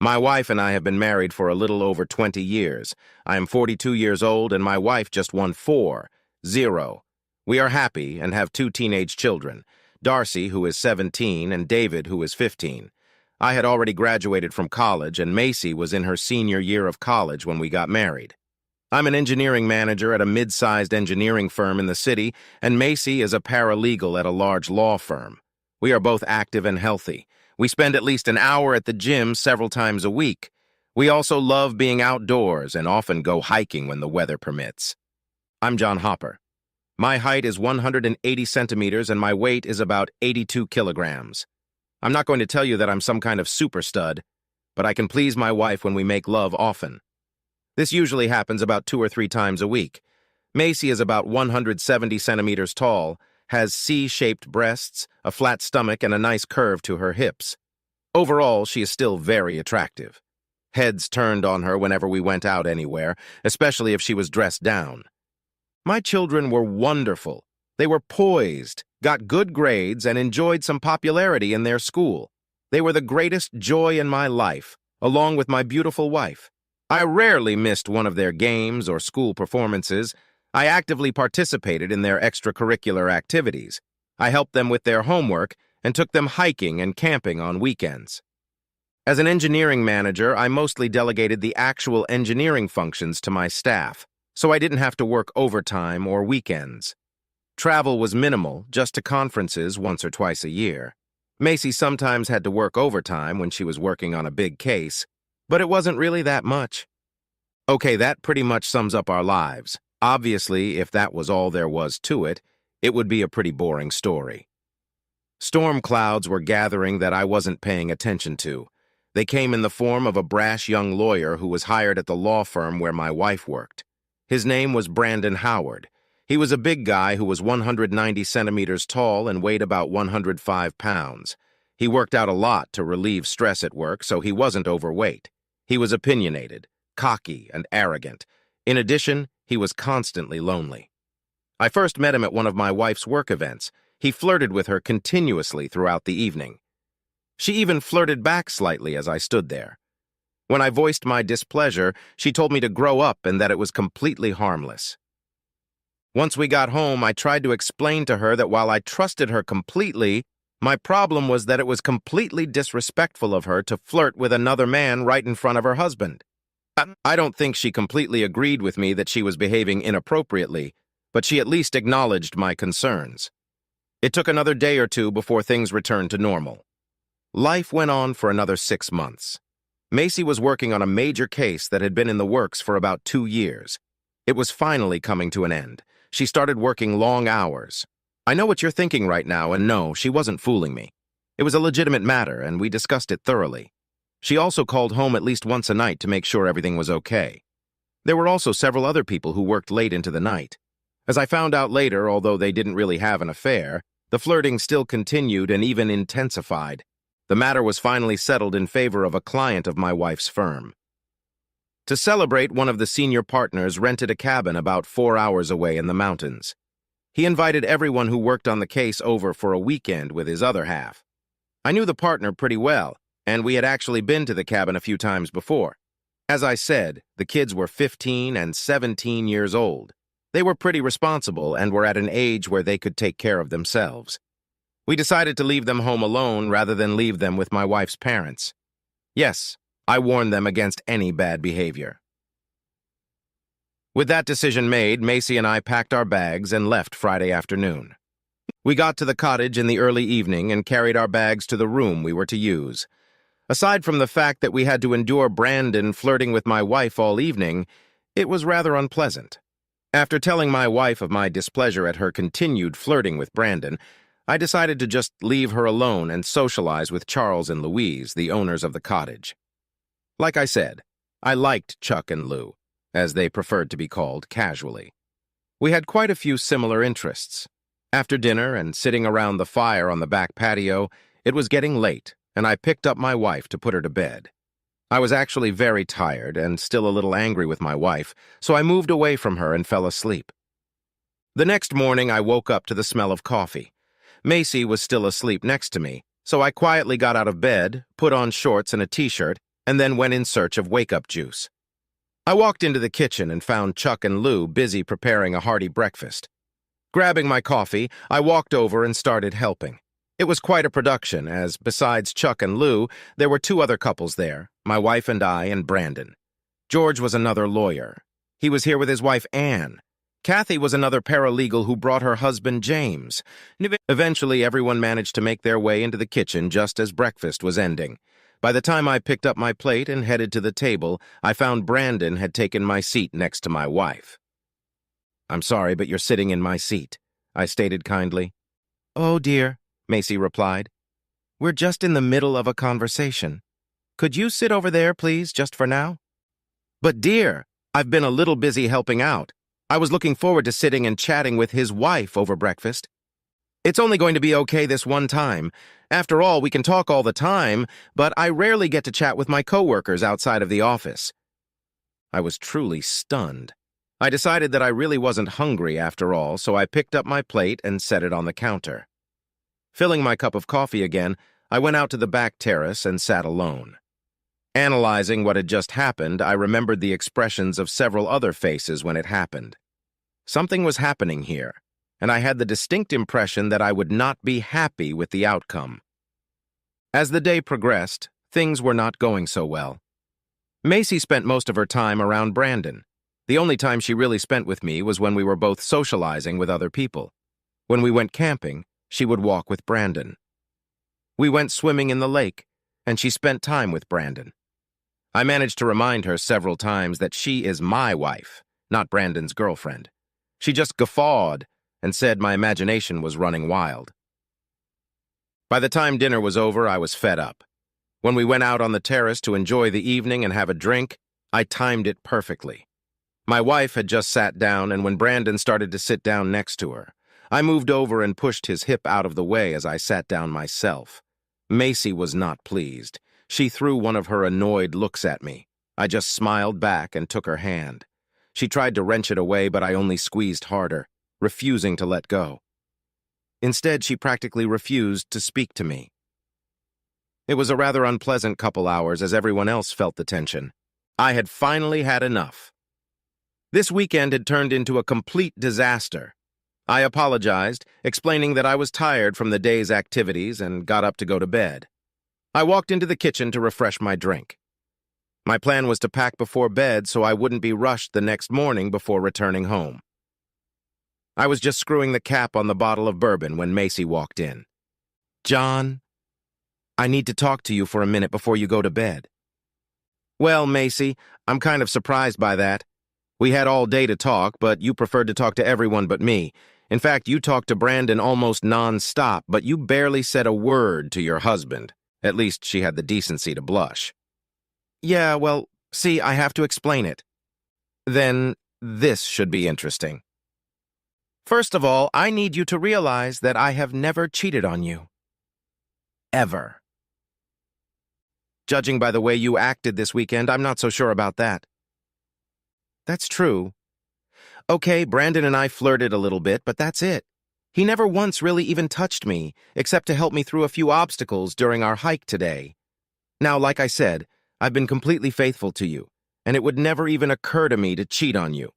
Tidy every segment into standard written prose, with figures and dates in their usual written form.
My wife and I have been married for a little over 20 years. I am 42 years old and my wife just won 4-0. We are happy and have 2 teenage children, Darcy, who is 17, and David, who is 15. I had already graduated from college and Macy was in her senior year of college when we got married. I'm an engineering manager at a mid-sized engineering firm in the city, and Macy is a paralegal at a large law firm. We are both active and healthy. We spend at least an hour at the gym several times a week. We also love being outdoors and often go hiking when the weather permits. I'm John Hopper. My height is 180 centimeters and my weight is about 82 kilograms. I'm not going to tell you that I'm some kind of super stud, but I can please my wife when we make love often. This usually happens about 2 or 3 times a week. Macy is about 170 centimeters tall, has C-shaped breasts, a flat stomach, and a nice curve to her hips. Overall, she is still very attractive. Heads turned on her whenever we went out anywhere, especially if she was dressed down. My children were wonderful. They were poised, got good grades, and enjoyed some popularity in their school. They were the greatest joy in my life, along with my beautiful wife. I rarely missed one of their games or school performances. I actively participated in their extracurricular activities. I helped them with their homework and took them hiking and camping on weekends. As an engineering manager, I mostly delegated the actual engineering functions to my staff, so I didn't have to work overtime or weekends. Travel was minimal, just to conferences once or twice a year. Macy sometimes had to work overtime when she was working on a big case, but it wasn't really that much. Okay, that pretty much sums up our lives. Obviously, if that was all there was to it, it would be a pretty boring story. Storm clouds were gathering that I wasn't paying attention to. They came in the form of a brash young lawyer who was hired at the law firm where my wife worked. His name was Brandon Howard. He was a big guy who was 190 centimeters tall and weighed about 105 pounds. He worked out a lot to relieve stress at work, so he wasn't overweight. He was opinionated, cocky, and arrogant. In addition, he was constantly lonely. I first met him at one of my wife's work events. He flirted with her continuously throughout the evening. She even flirted back slightly as I stood there. When I voiced my displeasure, she told me to grow up and that it was completely harmless. Once we got home, I tried to explain to her that while I trusted her completely, my problem was that it was completely disrespectful of her to flirt with another man right in front of her husband. I don't think she completely agreed with me that she was behaving inappropriately, but she at least acknowledged my concerns. It took another day or 2 before things returned to normal. Life went on for another 6 months. Macy was working on a major case that had been in the works for about 2 years. It was finally coming to an end. She started working long hours. I know what you're thinking right now, and no, she wasn't fooling me. It was a legitimate matter, and we discussed it thoroughly. She also called home at least once a night to make sure everything was okay. There were also several other people who worked late into the night. As I found out later, although they didn't really have an affair, the flirting still continued and even intensified. The matter was finally settled in favor of a client of my wife's firm. To celebrate, one of the senior partners rented a cabin about 4 hours away in the mountains. He invited everyone who worked on the case over for a weekend with his other half. I knew the partner pretty well, and we had actually been to the cabin a few times before. As I said, the kids were 15 and 17 years old. They were pretty responsible and were at an age where they could take care of themselves. We decided to leave them home alone rather than leave them with my wife's parents. Yes, I warned them against any bad behavior. With that decision made, Macy and I packed our bags and left Friday afternoon. We got to the cottage in the early evening and carried our bags to the room we were to use. Aside from the fact that we had to endure Brandon flirting with my wife all evening, it was rather unpleasant. After telling my wife of my displeasure at her continued flirting with Brandon, I decided to just leave her alone and socialize with Charles and Louise, the owners of the cottage. Like I said, I liked Chuck and Lou, as they preferred to be called casually. We had quite a few similar interests. After dinner and sitting around the fire on the back patio, it was getting late, and I picked up my wife to put her to bed. I was actually very tired and still a little angry with my wife, so I moved away from her and fell asleep. The next morning, I woke up to the smell of coffee. Macy was still asleep next to me, so I quietly got out of bed, put on shorts and a t-shirt, and then went in search of wake-up juice. I walked into the kitchen and found Chuck and Lou busy preparing a hearty breakfast. Grabbing my coffee, I walked over and started helping. It was quite a production, as besides Chuck and Lou, there were two other couples there, my wife and I and Brandon. George was another lawyer. He was here with his wife, Anne. Kathy was another paralegal who brought her husband, James. Eventually, everyone managed to make their way into the kitchen just as breakfast was ending. By the time I picked up my plate and headed to the table, I found Brandon had taken my seat next to my wife. "I'm sorry, but you're sitting in my seat," I stated kindly. "Oh, dear," Macy replied. "We're just in the middle of a conversation. Could you sit over there, please, just for now?" "But, dear, I've been a little busy helping out. I was looking forward to sitting and chatting with his wife over breakfast. It's only going to be okay this one time. After all, we can talk all the time, but I rarely get to chat with my coworkers outside of the office." I was truly stunned. I decided that I really wasn't hungry after all, so I picked up my plate and set it on the counter. Filling my cup of coffee again, I went out to the back terrace and sat alone. Analyzing what had just happened, I remembered the expressions of several other faces when it happened. Something was happening here, and I had the distinct impression that I would not be happy with the outcome. As the day progressed, things were not going so well. Macy spent most of her time around Brandon. The only time she really spent with me was when we were both socializing with other people. When we went camping, she would walk with Brandon. We went swimming in the lake, and she spent time with Brandon. I managed to remind her several times that she is my wife, not Brandon's girlfriend. She just guffawed and said my imagination was running wild. By the time dinner was over, I was fed up. When we went out on the terrace to enjoy the evening and have a drink, I timed it perfectly. My wife had just sat down, and when Brandon started to sit down next to her, I moved over and pushed his hip out of the way as I sat down myself. Macy was not pleased. She threw one of her annoyed looks at me. I just smiled back and took her hand. She tried to wrench it away, but I only squeezed harder, refusing to let go. Instead, she practically refused to speak to me. It was a rather unpleasant couple hours as everyone else felt the tension. I had finally had enough. This weekend had turned into a complete disaster. I apologized, explaining that I was tired from the day's activities and got up to go to bed. I walked into the kitchen to refresh my drink. My plan was to pack before bed so I wouldn't be rushed the next morning before returning home. I was just screwing the cap on the bottle of bourbon when Macy walked in. "John, I need to talk to you for a minute before you go to bed." "Well, Macy, I'm kind of surprised by that. We had all day to talk, but you preferred to talk to everyone but me. In fact, you talked to Brandon almost non-stop, but you barely said a word to your husband. At least she had the decency to blush." "Yeah, well, see, I have to explain it." "Then this should be interesting. First of all, I need you to realize that I have never cheated on you. Ever. Judging by the way you acted this weekend, I'm not so sure about that." "That's true. Okay, Brandon and I flirted a little bit, but that's it. He never once really even touched me, except to help me through a few obstacles during our hike today. Now, like I said, I've been completely faithful to you, and it would never even occur to me to cheat on you.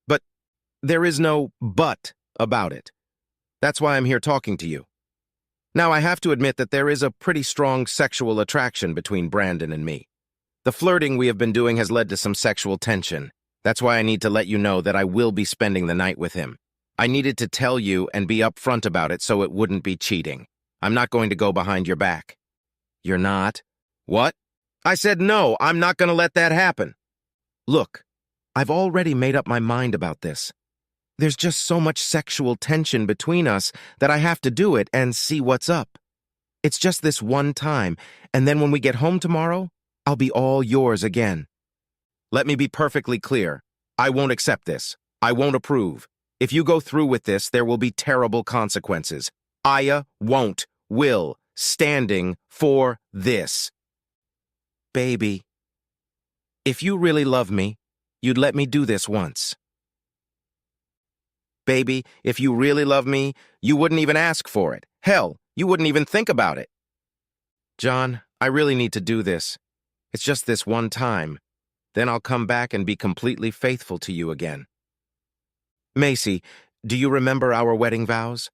But there is no but about it. That's why I'm here talking to you. Now, I have to admit that there is a pretty strong sexual attraction between Brandon and me. The flirting we have been doing has led to some sexual tension. That's why I need to let you know that I will be spending the night with him. I needed to tell you and be upfront about it so it wouldn't be cheating. I'm not going to go behind your back." "You're not?" "What?" "I said no, I'm not going to let that happen." "Look, I've already made up my mind about this. There's just so much sexual tension between us that I have to do it and see what's up. It's just this one time, and then when we get home tomorrow, I'll be all yours again. Let me be perfectly clear. I won't accept this. I won't approve. If you go through with this, there will be terrible consequences. I will standing for this. Baby, if you really love me, you'd let me do this once. Baby, if you really love me, you wouldn't even ask for it. Hell, you wouldn't even think about it." "John, I really need to do this. It's just this one time. Then I'll come back and be completely faithful to you again. Macy, do you remember our wedding vows?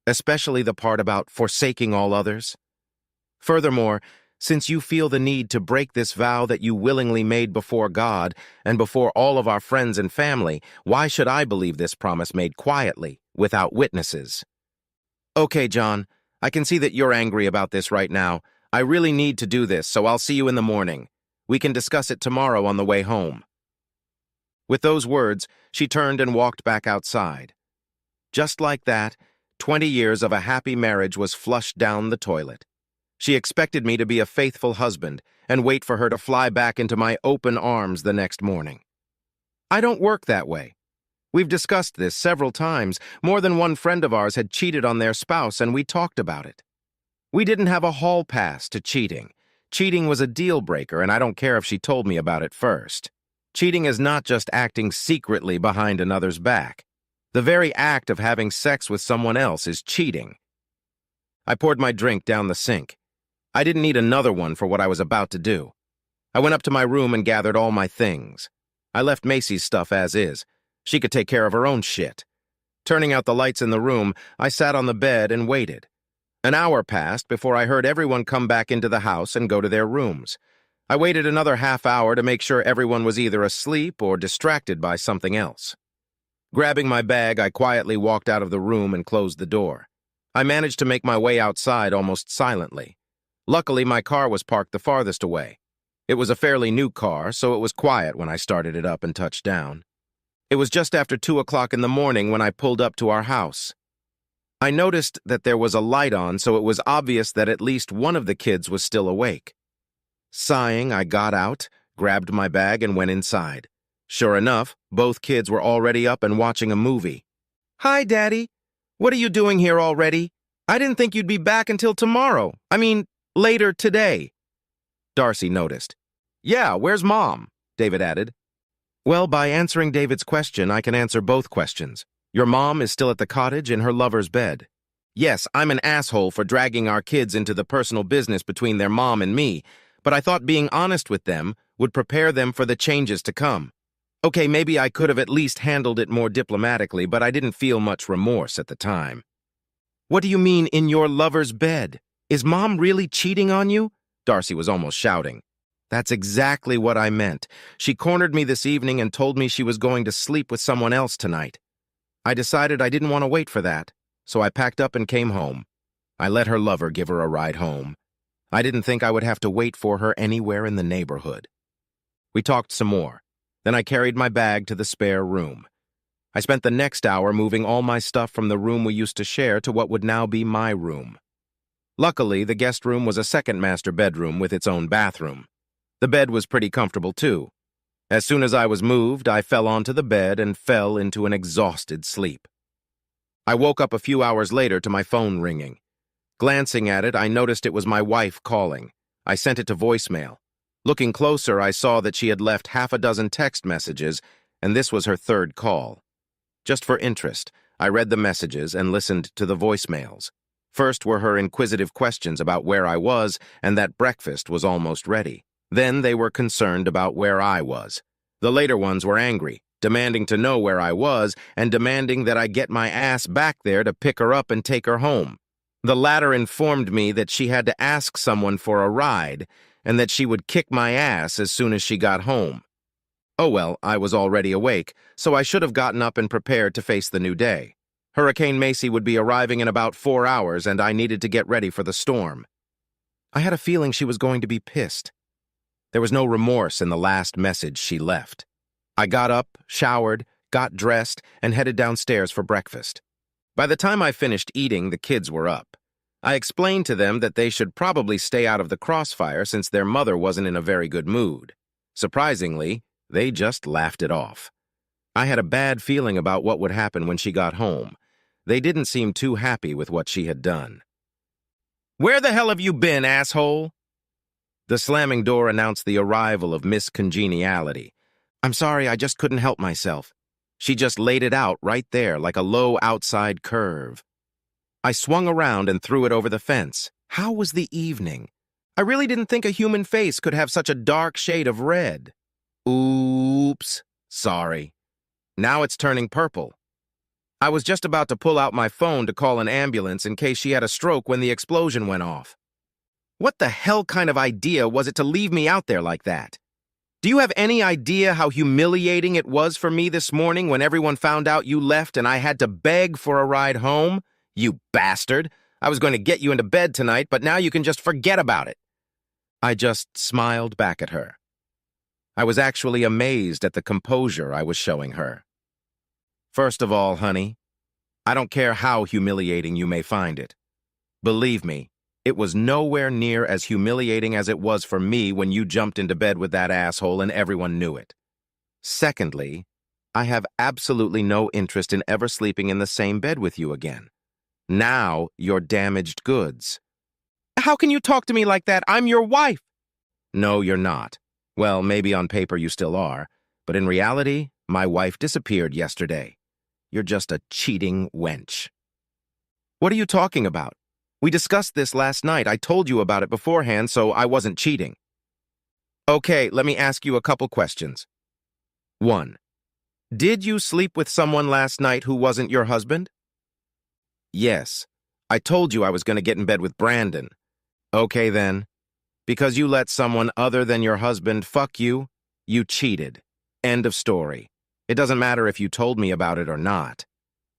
Especially the part about forsaking all others? Furthermore, since you feel the need to break this vow that you willingly made before God and before all of our friends and family, why should I believe this promise made quietly, without witnesses? Okay, John, I can see that you're angry about this right now. I really need to do this, so I'll see you in the morning. We can discuss it tomorrow on the way home. With those words, she turned and walked back outside. Just like that, 20 years of a happy marriage was flushed down the toilet. She expected me to be a faithful husband and wait for her to fly back into my open arms the next morning. I don't work that way. We've discussed this several times. More than one friend of ours had cheated on their spouse, and we talked about it. We didn't have a hall pass to cheating. Cheating was a deal breaker, and I don't care if she told me about it first. Cheating is not just acting secretly behind another's back. The very act of having sex with someone else is cheating. I poured my drink down the sink. I didn't need another one for what I was about to do. I went up to my room and gathered all my things. I left Macy's stuff as is. She could take care of her own shit. Turning out the lights in the room, I sat on the bed and waited. An hour passed before I heard everyone come back into the house and go to their rooms. I waited another half hour to make sure everyone was either asleep or distracted by something else. Grabbing my bag, I quietly walked out of the room and closed the door. I managed to make my way outside almost silently. Luckily, my car was parked the farthest away. It was a fairly new car, so it was quiet when I started it up and touched down. It was just after 2 o'clock in the morning when I pulled up to our house. I noticed that there was a light on, so it was obvious that at least one of the kids was still awake. Sighing, I got out, grabbed my bag, and went inside. Sure enough, both kids were already up and watching a movie. "Hi, Daddy. What are you doing here already? I didn't think you'd be back until tomorrow. Later today." Darcy noticed. "Yeah, where's Mom?" David added. Well, by answering David's question, I can answer both questions. Your mom is still at the cottage in her lover's bed. Yes, I'm an asshole for dragging our kids into the personal business between their mom and me, but I thought being honest with them would prepare them for the changes to come. Okay, maybe I could have at least handled it more diplomatically, but I didn't feel much remorse at the time. "What do you mean, in your lover's bed? Is Mom really cheating on you?" Darcy was almost shouting. "That's exactly what I meant. She cornered me this evening and told me she was going to sleep with someone else tonight. I decided I didn't want to wait for that, so I packed up and came home. I let her lover give her a ride home. I didn't think I would have to wait for her anywhere in the neighborhood." We talked some more. Then I carried my bag to the spare room. I spent the next hour moving all my stuff from the room we used to share to what would now be my room. Luckily, the guest room was a second master bedroom with its own bathroom. The bed was pretty comfortable, too. As soon as I was moved, I fell onto the bed and fell into an exhausted sleep. I woke up a few hours later to my phone ringing. Glancing at it, I noticed it was my wife calling. I sent it to voicemail. Looking closer, I saw that she had left half a dozen text messages, and this was her third call. Just for interest, I read the messages and listened to the voicemails. First were her inquisitive questions about where I was and that breakfast was almost ready. Then they were concerned about where I was. The later ones were angry, demanding to know where I was and demanding that I get my ass back there to pick her up and take her home. The latter informed me that she had to ask someone for a ride and that she would kick my ass as soon as she got home. Oh well, I was already awake, so I should have gotten up and prepared to face the new day. Hurricane Macy would be arriving in about 4 hours, and I needed to get ready for the storm. I had a feeling she was going to be pissed. There was no remorse in the last message she left. I got up, showered, got dressed, and headed downstairs for breakfast. By the time I finished eating, the kids were up. I explained to them that they should probably stay out of the crossfire since their mother wasn't in a very good mood. Surprisingly, they just laughed it off. I had a bad feeling about what would happen when she got home. They didn't seem too happy with what she had done. "Where the hell have you been, asshole?" The slamming door announced the arrival of Miss Congeniality. "I'm sorry, I just couldn't help myself." She just laid it out right there like a low outside curve. I swung around and threw it over the fence. How was the evening? I really didn't think a human face could have such a dark shade of red. Oops. Sorry. Now it's turning purple. I was just about to pull out my phone to call an ambulance in case she had a stroke when the explosion went off. What the hell kind of idea was it to leave me out there like that? Do you have any idea how humiliating it was for me this morning when everyone found out you left and I had to beg for a ride home? You bastard! I was going to get you into bed tonight, but now you can just forget about it. I just smiled back at her. I was actually amazed at the composure I was showing her. First of all, honey, I don't care how humiliating you may find it. Believe me, it was nowhere near as humiliating as it was for me when you jumped into bed with that asshole and everyone knew it. Secondly, I have absolutely no interest in ever sleeping in the same bed with you again. Now you're damaged goods. How can you talk to me like that? I'm your wife. No, you're not. Well, maybe on paper you still are, but in reality, my wife disappeared yesterday. You're just a cheating wench. What are you talking about? We discussed this last night. I told you about it beforehand, so I wasn't cheating. Okay, let me ask you a couple questions. 1. Did you sleep with someone last night who wasn't your husband? Yes. I told you I was going to get in bed with Brandon. Okay, then. Because you let someone other than your husband fuck you, you cheated. End of story. It doesn't matter if you told me about it or not.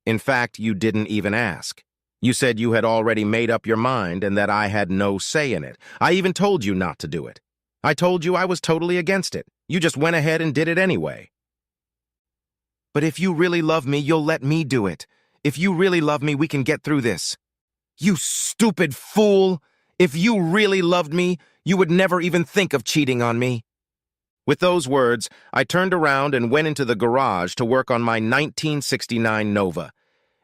In fact, you didn't even ask. You said you had already made up your mind and that I had no say in it. I even told you not to do it. I told you I was totally against it. You just went ahead and did it anyway. But if you really love me, you'll let me do it. If you really love me, we can get through this. You stupid fool! If you really loved me, you would never even think of cheating on me. With those words, I turned around and went into the garage to work on my 1969 Nova.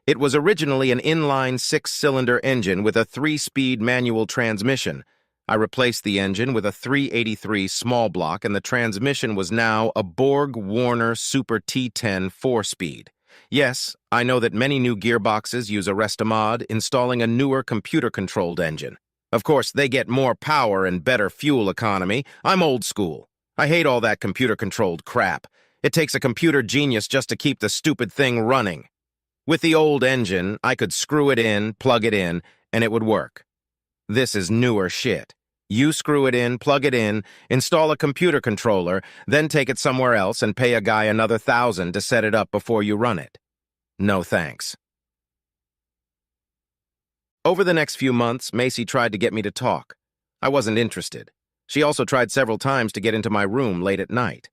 It was originally an inline 6-cylinder engine with a 3-speed manual transmission. I replaced the engine with a 383 small block, and the transmission was now a Borg-Warner Super T10 4-speed. Yes, I know that many new gearboxes use a Restomod, installing a newer computer-controlled engine. Of course, they get more power and better fuel economy. I'm old school. I hate all that computer-controlled crap. It takes a computer genius just to keep the stupid thing running. With the old engine, I could screw it in, plug it in, and it would work. This is newer shit. You screw it in, plug it in, install a computer controller, then take it somewhere else and pay a guy another $1,000 to set it up before you run it. No thanks. Over the next few months, Macy tried to get me to talk. I wasn't interested. She also tried several times to get into my room late at night.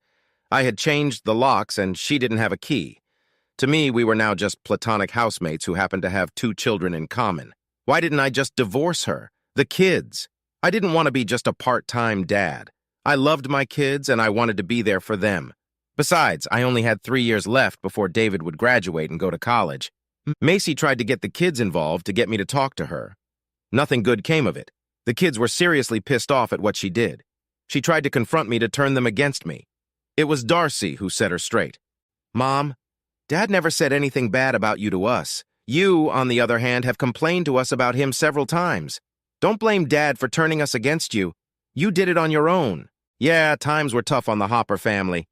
I had changed the locks and she didn't have a key. To me, we were now just platonic housemates who happened to have 2 children in common. Why didn't I just divorce her? The kids. I didn't want to be just a part-time dad. I loved my kids and I wanted to be there for them. Besides, I only had 3 years left before David would graduate and go to college. Macy tried to get the kids involved to get me to talk to her. Nothing good came of it. The kids were seriously pissed off at what she did. She tried to confront me to turn them against me. It was Darcy who set her straight. Mom, Dad never said anything bad about you to us. You, on the other hand, have complained to us about him several times. Don't blame Dad for turning us against you. You did it on your own. Yeah, times were tough on the Hopper family.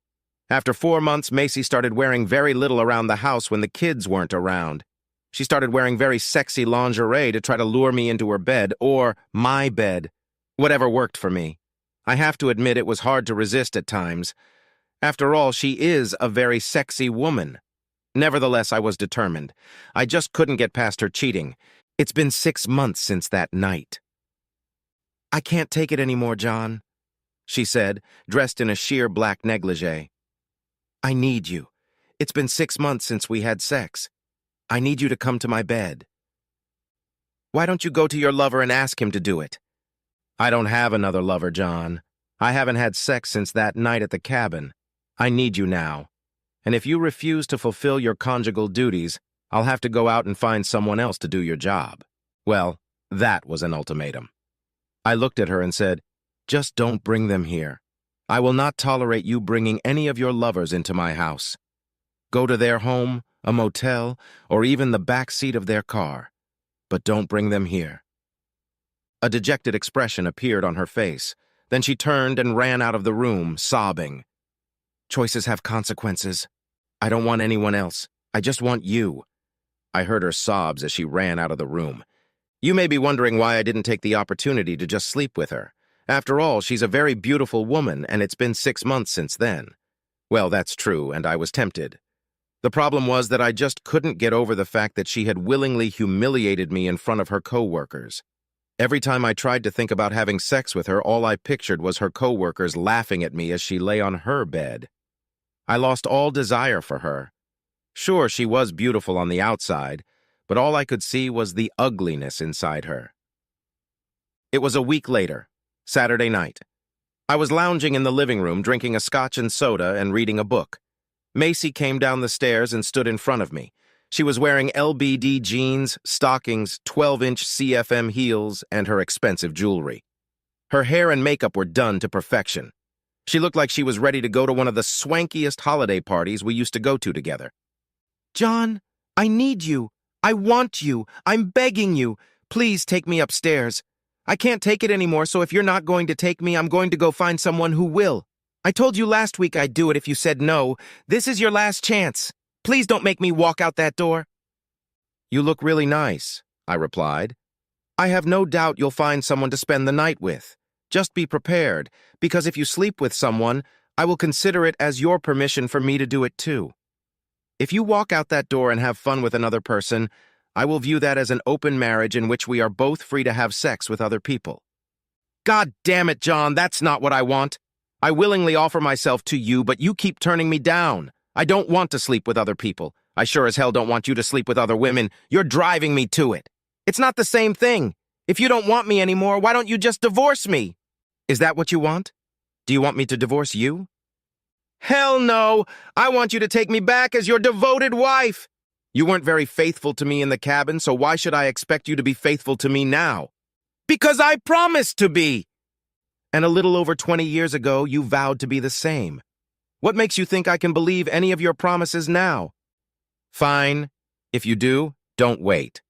After 4 months, Macy started wearing very little around the house when the kids weren't around. She started wearing very sexy lingerie to try to lure me into her bed, or my bed. Whatever worked for me. I have to admit it was hard to resist at times. After all, she is a very sexy woman. Nevertheless, I was determined. I just couldn't get past her cheating. It's been 6 months since that night. I can't take it anymore, John, she said, dressed in a sheer black negligee. I need you. It's been 6 months since we had sex. I need you to come to my bed. Why don't you go to your lover and ask him to do it? I don't have another lover, John. I haven't had sex since that night at the cabin. I need you now. And if you refuse to fulfill your conjugal duties, I'll have to go out and find someone else to do your job. Well, that was an ultimatum. I looked at her and said, just don't bring them here. I will not tolerate you bringing any of your lovers into my house. Go to their home, a motel, or even the back seat of their car. But don't bring them here. A dejected expression appeared on her face. Then she turned and ran out of the room, sobbing. Choices have consequences. I don't want anyone else. I just want you. I heard her sobs as she ran out of the room. You may be wondering why I didn't take the opportunity to just sleep with her. After all, she's a very beautiful woman, and it's been 6 months since then. Well, that's true, and I was tempted. The problem was that I just couldn't get over the fact that she had willingly humiliated me in front of her co-workers. Every time I tried to think about having sex with her, all I pictured was her co-workers laughing at me as she lay on her bed. I lost all desire for her. Sure, she was beautiful on the outside, but all I could see was the ugliness inside her. It was a week later, Saturday night. I was lounging in the living room, drinking a scotch and soda and reading a book. Macy came down the stairs and stood in front of me. She was wearing LBD jeans, stockings, 12-inch CFM heels, and her expensive jewelry. Her hair and makeup were done to perfection. She looked like she was ready to go to one of the swankiest holiday parties we used to go to together. John, I need you. I want you. I'm begging you. Please take me upstairs. I can't take it anymore, so if you're not going to take me, I'm going to go find someone who will. I told you last week I'd do it if you said no. This is your last chance. Please don't make me walk out that door. You look really nice, I replied. I have no doubt you'll find someone to spend the night with. Just be prepared, because if you sleep with someone, I will consider it as your permission for me to do it too. If you walk out that door and have fun with another person, I will view that as an open marriage in which we are both free to have sex with other people. God damn it, John, that's not what I want. I willingly offer myself to you, but you keep turning me down. I don't want to sleep with other people. I sure as hell don't want you to sleep with other women. You're driving me to it. It's not the same thing. If you don't want me anymore, why don't you just divorce me? Is that what you want? Do you want me to divorce you? Hell no! I want you to take me back as your devoted wife. You weren't very faithful to me in the cabin, so why should I expect you to be faithful to me now? Because I promised to be! And a little over 20 years ago, you vowed to be the same. What makes you think I can believe any of your promises now? Fine. If you do, don't wait.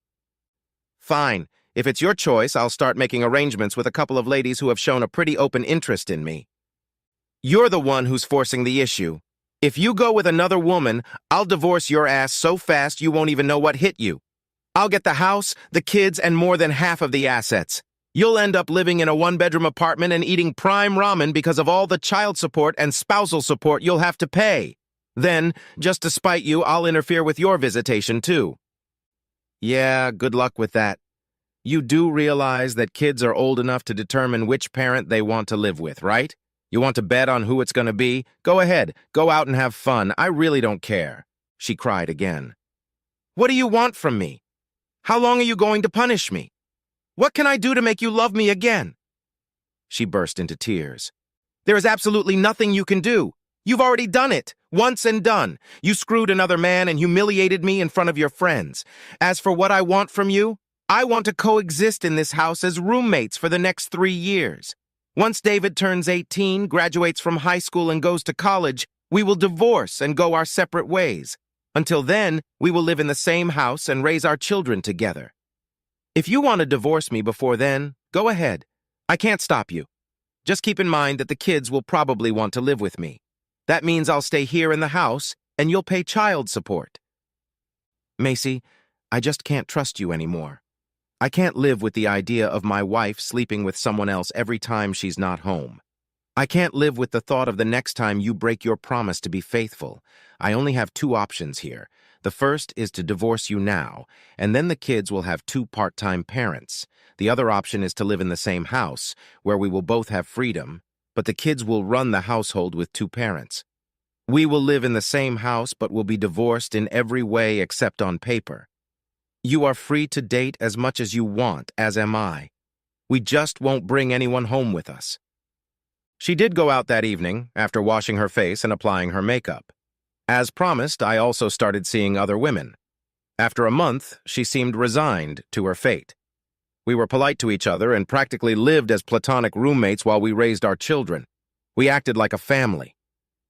Fine. If it's your choice, I'll start making arrangements with a couple of ladies who have shown a pretty open interest in me. You're the one who's forcing the issue. If you go with another woman, I'll divorce your ass so fast you won't even know what hit you. I'll get the house, the kids, and more than half of the assets. You'll end up living in a one-bedroom apartment and eating prime ramen because of all the child support and spousal support you'll have to pay. Then, just to spite you, I'll interfere with your visitation, too. Yeah, good luck with that. You do realize that kids are old enough to determine which parent they want to live with, right? You want to bet on who it's going to be? Go ahead, go out and have fun. I really don't care. She cried again. What do you want from me? How long are you going to punish me? What can I do to make you love me again? She burst into tears. There is absolutely nothing you can do. You've already done it, once and done. You screwed another man and humiliated me in front of your friends. As for what I want from you, I want to coexist in this house as roommates for the next 3 years. Once David turns 18, graduates from high school and goes to college, we will divorce and go our separate ways. Until then, we will live in the same house and raise our children together. If you want to divorce me before then, go ahead. I can't stop you. Just keep in mind that the kids will probably want to live with me. That means I'll stay here in the house, and you'll pay child support. Macy, I just can't trust you anymore. I can't live with the idea of my wife sleeping with someone else every time she's not home. I can't live with the thought of the next time you break your promise to be faithful. I only have 2 options here. The first is to divorce you now, and then the kids will have 2 part-time parents. The other option is to live in the same house, where we will both have freedom, but the kids will run the household with 2 parents. We will live in the same house, but will be divorced in every way except on paper. You are free to date as much as you want, as am I. We just won't bring anyone home with us. She did go out that evening, after washing her face and applying her makeup. As promised, I also started seeing other women. After a month, she seemed resigned to her fate. We were polite to each other and practically lived as platonic roommates while we raised our children. We acted like a family.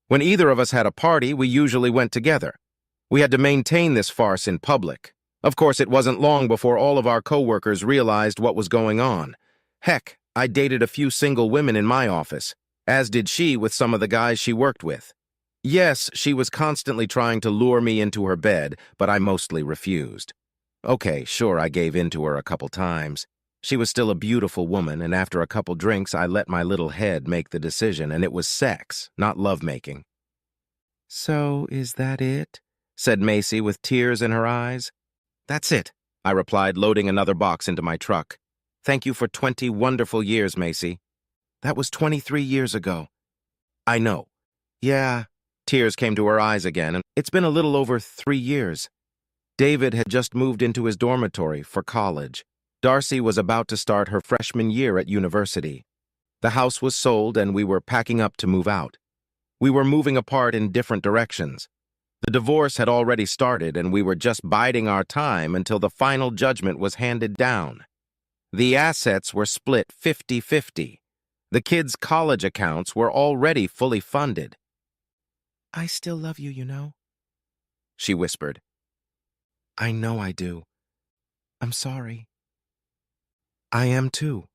When either of us had a party, we usually went together. We had to maintain this farce in public. Of course, it wasn't long before all of our co-workers realized what was going on. Heck, I dated a few single women in my office, as did she with some of the guys she worked with. Yes, she was constantly trying to lure me into her bed, but I mostly refused. Okay, sure, I gave in to her a couple times. She was still a beautiful woman, and after a couple drinks, I let my little head make the decision, and it was sex, not lovemaking. "So, is that it?" said Macy with tears in her eyes. "That's it," I replied, loading another box into my truck. "Thank you for 20 wonderful years, Macy." "That was 23 years ago." "I know." "Yeah." Tears came to her eyes again, and it's been a little over 3 years. David had just moved into his dormitory for college. Darcy was about to start her freshman year at university. The house was sold, and we were packing up to move out. We were moving apart in different directions. The divorce had already started, and we were just biding our time until the final judgment was handed down. The assets were split 50-50. The kids' college accounts were already fully funded. "I still love you, you know," she whispered. "I know I do. I'm sorry." "I am too."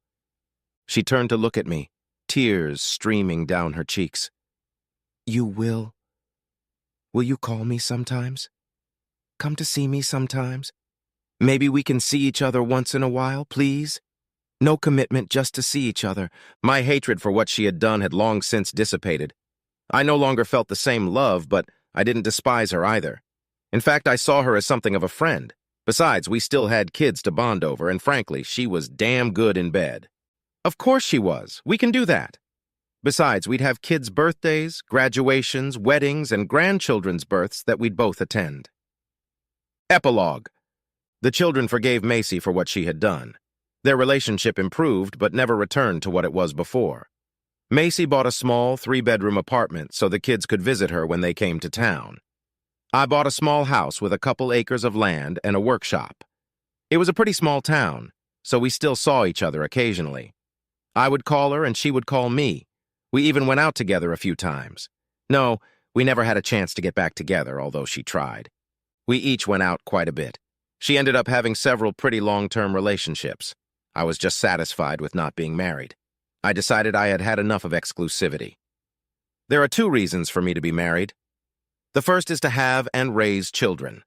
She turned to look at me, tears streaming down her cheeks. "You will? Will you call me sometimes? Come to see me sometimes? Maybe we can see each other once in a while, please? No commitment, just to see each other." My hatred for what she had done had long since dissipated. I no longer felt the same love, but I didn't despise her either. In fact, I saw her as something of a friend. Besides, we still had kids to bond over, and frankly, she was damn good in bed. Of course she was. We can do that. Besides, we'd have kids' birthdays, graduations, weddings, and grandchildren's births that we'd both attend. Epilogue. The children forgave Macy for what she had done. Their relationship improved, but never returned to what it was before. Macy bought a small 3-bedroom apartment so the kids could visit her when they came to town. I bought a small house with a couple acres of land and a workshop. It was a pretty small town, so we still saw each other occasionally. I would call her and she would call me. We even went out together a few times. No, we never had a chance to get back together, although she tried. We each went out quite a bit. She ended up having several pretty long-term relationships. I was just satisfied with not being married. I decided I had had enough of exclusivity. There are 2 reasons for me to be married. The first is to have and raise children.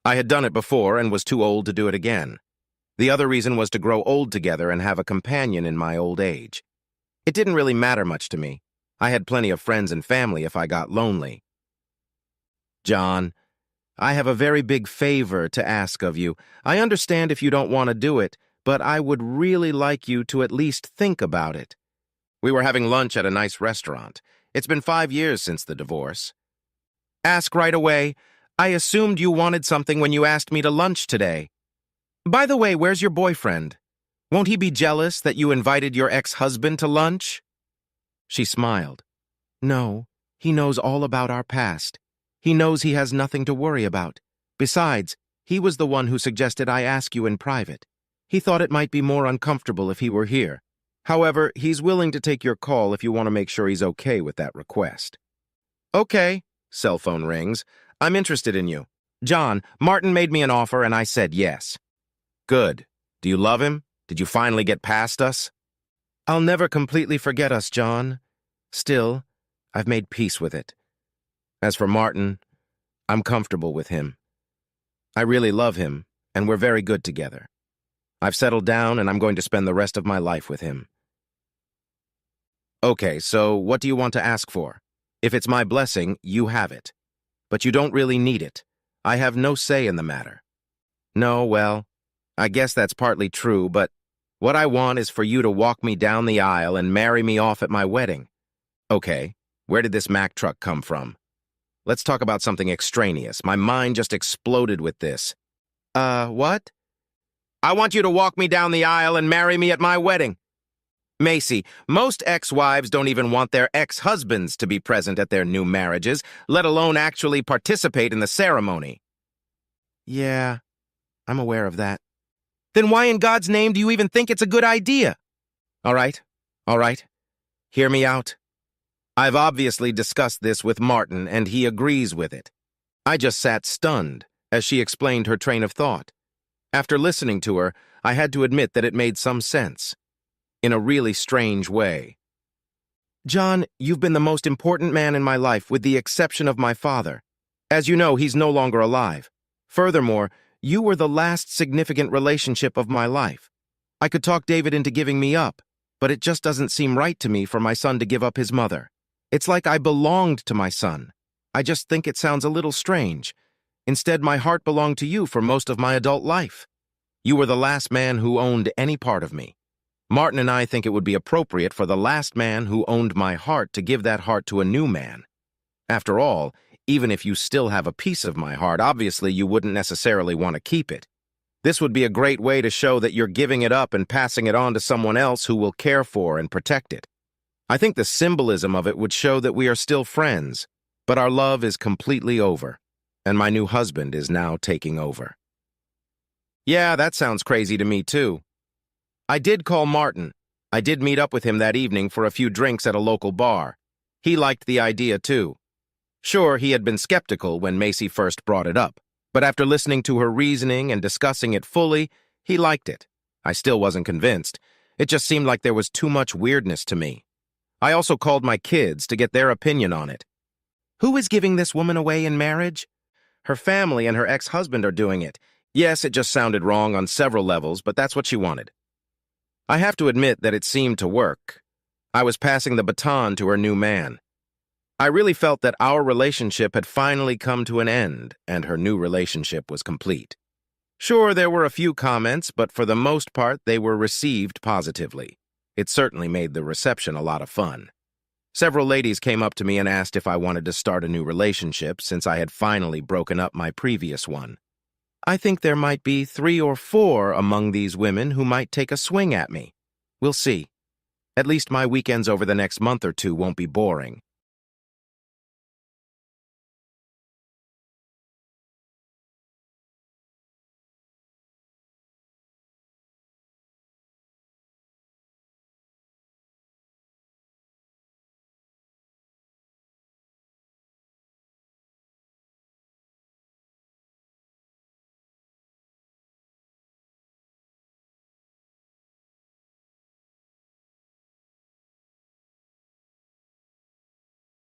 I had done it before and was too old to do it again. The other reason was to grow old together and have a companion in my old age. It didn't really matter much to me. I had plenty of friends and family if I got lonely. "John, I have a very big favor to ask of you. I understand if you don't want to do it, but I would really like you to at least think about it." We were having lunch at a nice restaurant. It's been 5 years since the divorce. "Ask right away. I assumed you wanted something when you asked me to lunch today. By the way, where's your boyfriend? Won't he be jealous that you invited your ex-husband to lunch?" She smiled. "No, he knows all about our past. He knows he has nothing to worry about. Besides, he was the one who suggested I ask you in private. He thought it might be more uncomfortable if he were here. However, he's willing to take your call if you want to make sure he's okay with that request." "Okay." Cell phone rings. "I'm interested in you. John, Martin made me an offer and I said yes." "Good. Do you love him? Did you finally get past us?" "I'll never completely forget us, John. Still, I've made peace with it. As for Martin, I'm comfortable with him. I really love him, and we're very good together. I've settled down and I'm going to spend the rest of my life with him." "Okay, so what do you want to ask for? If it's my blessing, you have it. But you don't really need it. I have no say in the matter." "No, well, I guess that's partly true, but what I want is for you to walk me down the aisle and marry me off at my wedding." "Okay, where did this Mack truck come from? Let's talk about something extraneous. My mind just exploded with this." What?" "I want you to walk me down the aisle and marry me at my wedding." "Macy, most ex-wives don't even want their ex-husbands to be present at their new marriages, let alone actually participate in the ceremony." "Yeah, I'm aware of that." "Then why in God's name do you even think it's a good idea?" All right. Hear me out. I've obviously discussed this with Martin, and he agrees with it. I just sat stunned as she explained her train of thought. After listening to her, I had to admit that it made some sense. in a really strange way. John, you've been the most important man in my life, with the exception of my father. As you know, he's no longer alive. Furthermore, you were the last significant relationship of my life. I could talk David into giving me up, but it just doesn't seem right to me for my son to give up his mother. It's like I belonged to my son. I just think it sounds a little strange. Instead, my heart belonged to you for most of my adult life. You were the last man who owned any part of me. Martin and I think it would be appropriate for the last man who owned my heart to give that heart to a new man. After all, even if you still have a piece of my heart, obviously you wouldn't necessarily want to keep it. This would be a great way to show that you're giving it up and passing it on to someone else who will care for and protect it. I think the symbolism of it would show that we are still friends, but our love is completely over, and my new husband is now taking over. Yeah, that sounds crazy to me too. I did call Martin. I did meet up with him that evening for a few drinks at a local bar. He liked the idea too. Sure, he had been skeptical when Macy first brought it up, but after listening to her reasoning and discussing it fully, he liked it. I still wasn't convinced. It just seemed like there was too much weirdness to me. I also called my kids to get their opinion on it. Who is giving this woman away in marriage? Her family and her ex-husband are doing it. Yes, it just sounded wrong on several levels, but that's what she wanted. I have to admit that it seemed to work. I was passing the baton to her new man. I really felt that our relationship had finally come to an end, and her new relationship was complete. Sure, there were a few comments, but for the most part, they were received positively. It certainly made the reception a lot of fun. Several ladies came up to me and asked if I wanted to start a new relationship since I had finally broken up my previous one. I think there might be 3 or 4 among these women who might take a swing at me. We'll see. At least my weekends over the next month or two won't be boring.